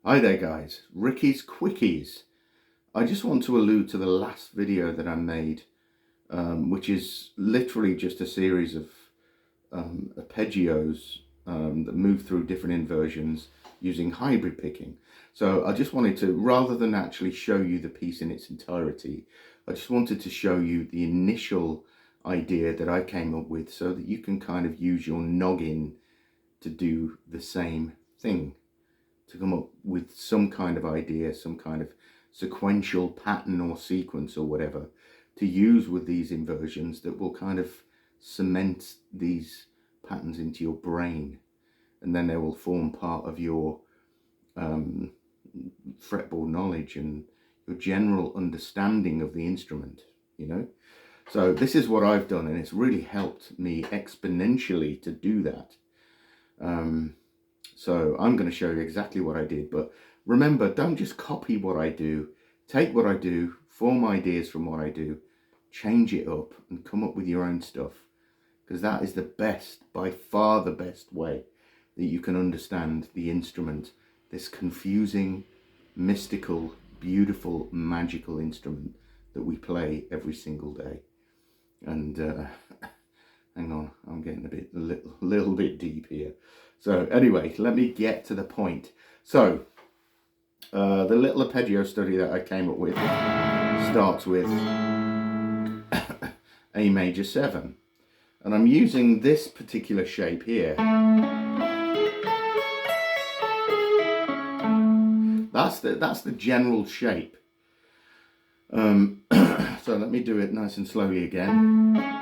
Hi there guys, Ricky's Quickies. I just want to allude to the last video that I made, which is literally just a series of arpeggios that move through different inversions using hybrid picking. So I just wanted to, rather than actually show you the piece in its entirety, I just wanted to show you the initial idea that I came up with so that you can kind of use your noggin to do the same thing, to come up with some kind of idea, some kind of sequential pattern or sequence or whatever to use with these inversions that will kind of cement these patterns into your brain, and then they will form part of your fretboard knowledge and your general understanding of the instrument, you know. So this is what I've done, and it's really helped me exponentially to do that. So I'm going to show you exactly what I did, but remember, don't just copy what I do. Take what I do, form ideas from what I do, change it up and come up with your own stuff, because that is the best, by far the best way that you can understand the instrument, this confusing, mystical, beautiful, magical instrument that we play every single day. And hang on, I'm getting a little bit deep here. So anyway, let me get to the point. So the little arpeggio study that I came up with starts with A major 7, and I'm using this particular shape here. That's the general shape. So let me do it nice and slowly again.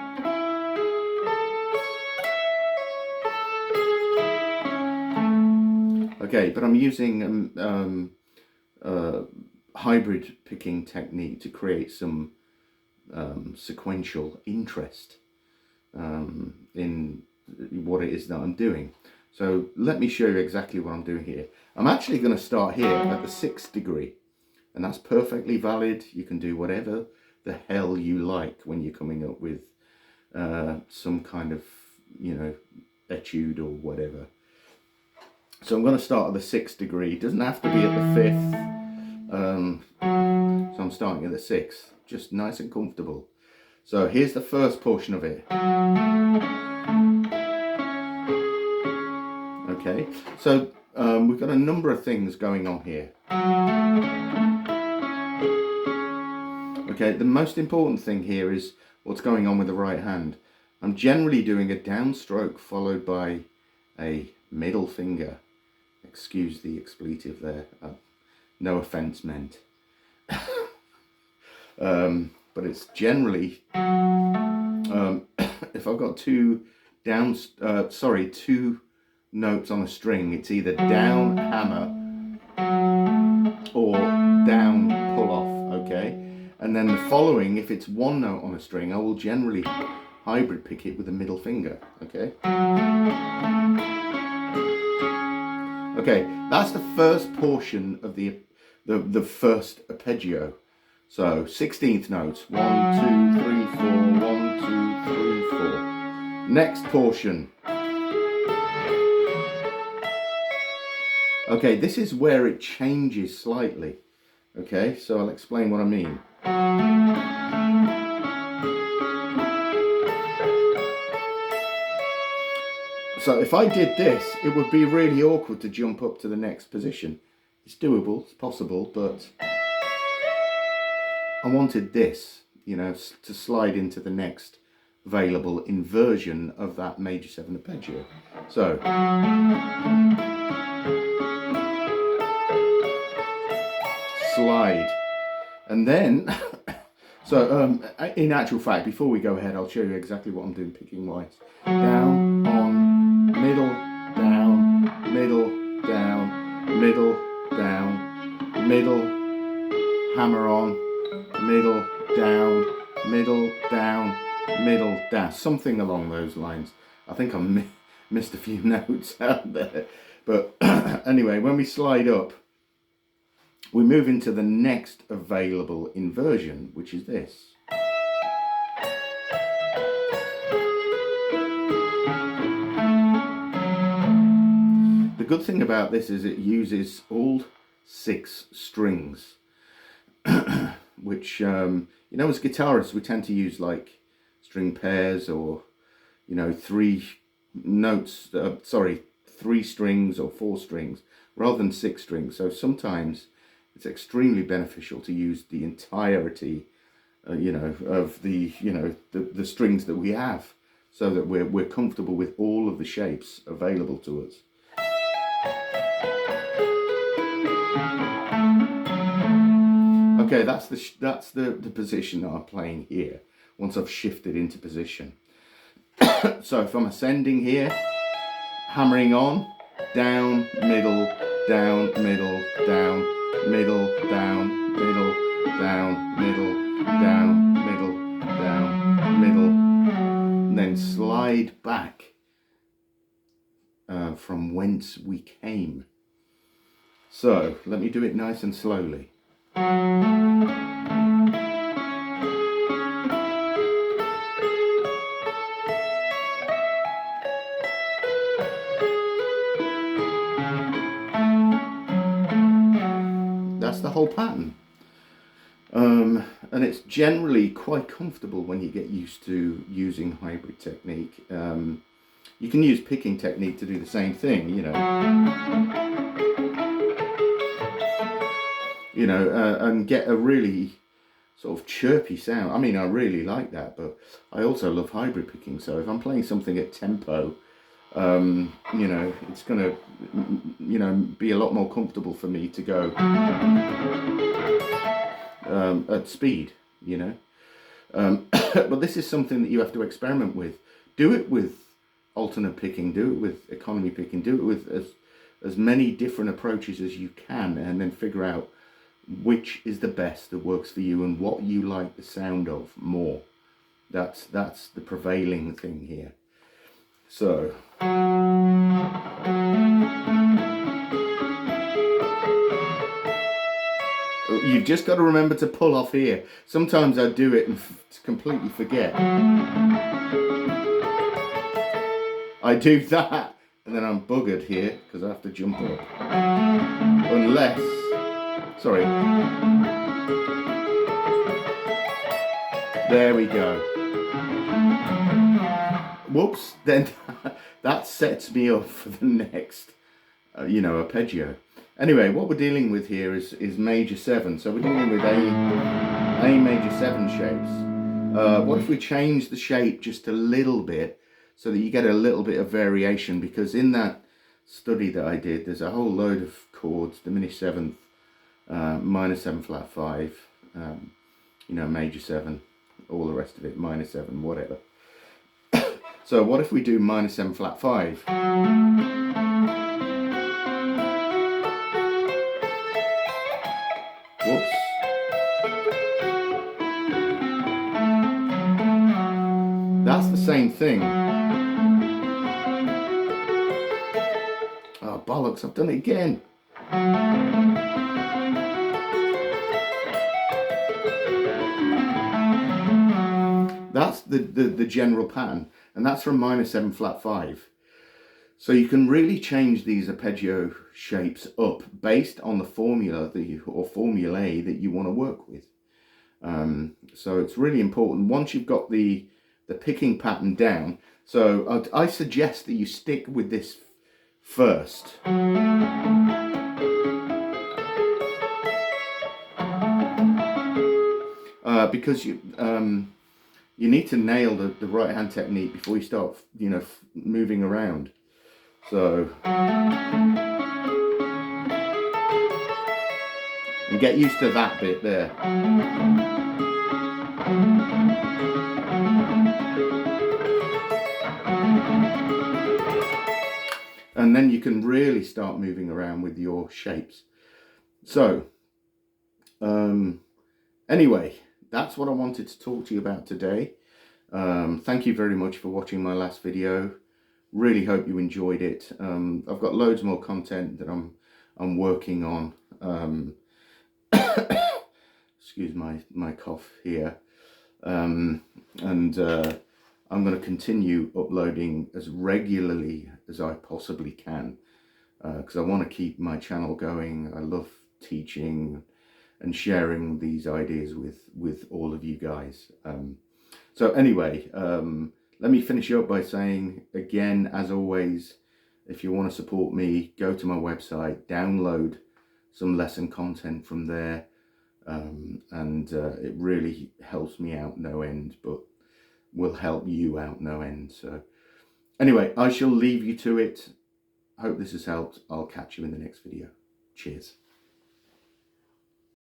Okay, but I'm using hybrid picking technique to create some sequential interest in what it is that I'm doing. So let me show you exactly what I'm doing here. I'm actually going to start here at the 6th degree, and that's perfectly valid. You can do whatever the hell you like when you're coming up with some kind of, you know, etude or whatever. So I'm going to start at the 6th degree. It doesn't have to be at the 5th. So I'm starting at the 6th, just nice and comfortable. So here's the first portion of it. Okay, so we've got a number of things going on here. Okay, the most important thing here is what's going on with the right hand. I'm generally doing a downstroke followed by a middle finger. Excuse the expletive there, no offense meant. But it's generally, if I've got two notes on a string, it's either down hammer or down pull off, okay? And then the following, if it's one note on a string, I will generally hybrid pick it with the middle finger, okay? Okay, that's the first portion of the first arpeggio. So 16th notes, 1, 2, 3, 4, 1, 2, 3, 4. Next portion. Okay, this is where it changes slightly. Okay, so I'll explain what I mean. So if I did this, it would be really awkward to jump up to the next position. It's doable, it's possible, but I wanted this, you know, to slide into the next available inversion of that major 7 arpeggio. So slide, and then so in actual fact, before we go ahead, I'll show you exactly what I'm doing picking wise. Down, on, middle, down, middle, down, middle, down, middle, hammer on, middle, down, middle, down, middle, down, something along those lines. I think I missed a few notes out there, but anyway, when we slide up, we move into the next available inversion, which is this. The good thing about this is it uses all 6 strings, which, you know, as guitarists, we tend to use like string pairs, or, you know, 3 notes, 3 strings or 4 strings rather than 6 strings. So sometimes it's extremely beneficial to use the entirety, you know, of the, you know, the strings that we have, so that we're comfortable with all of the shapes available to us. Okay, that's the position that I'm playing here once I've shifted into position. So if I'm ascending here, hammering on, down, middle, down, middle, down, middle, down, middle, down, middle, down, middle, down, middle, and then slide back from whence we came. So let me do it nice and slowly. That's the whole pattern. And it's generally quite comfortable when you get used to using hybrid technique. You can use picking technique to do the same thing, you know, and get a really sort of chirpy sound. I mean, I really like that, but I also love hybrid picking. So if I'm playing something at tempo, you know, it's going to, you know, be a lot more comfortable for me to go at speed, you know. But this is something that you have to experiment with. Do it with alternate picking, do it with economy picking, do it with as many different approaches as you can, and then figure out which is the best that works for you and what you like the sound of more. That's the prevailing thing here. So you've just got to remember to pull off here. Sometimes I do it and completely forget. I do that and then I'm buggered here because I have to jump up. Unless, sorry. There we go. Whoops, then that sets me up for the next, you know, arpeggio. Anyway, what we're dealing with here is major 7. So we're dealing with A major 7 shapes. What if we change the shape just a little bit so that you get a little bit of variation? Because in that study that I did, there's a whole load of chords: diminished 7th, minor 7 flat 5, you know, major 7, all the rest of it, minor 7, whatever. So what if we do minor 7 flat 5? Whoops. That's the same thing. Oh, bollocks, I've done it again. That's the general pattern, and that's from minor 7 flat 5. So you can really change these arpeggio shapes up based on the formula or formulae that you want to work with. So it's really important once you've got the picking pattern down. So I suggest that you stick with this first. Because you need to nail the right hand technique before you start, you know, moving around. So, and get used to that bit there. And then you can really start moving around with your shapes. So, anyway, that's what I wanted to talk to you about today. Thank you very much for watching my last video. Really hope you enjoyed it. I've got loads more content that I'm working on. Excuse my cough here. And I'm going to continue uploading as regularly as I possibly can, because I want to keep my channel going. I love teaching and sharing these ideas with all of you guys. So anyway, let me finish up by saying again, as always, if you want to support me, go to my website, download some lesson content from there, and it really helps me out no end, but will help you out no end. So anyway, I shall leave you to it. Hope this has helped. I'll catch you in the next video. Cheers.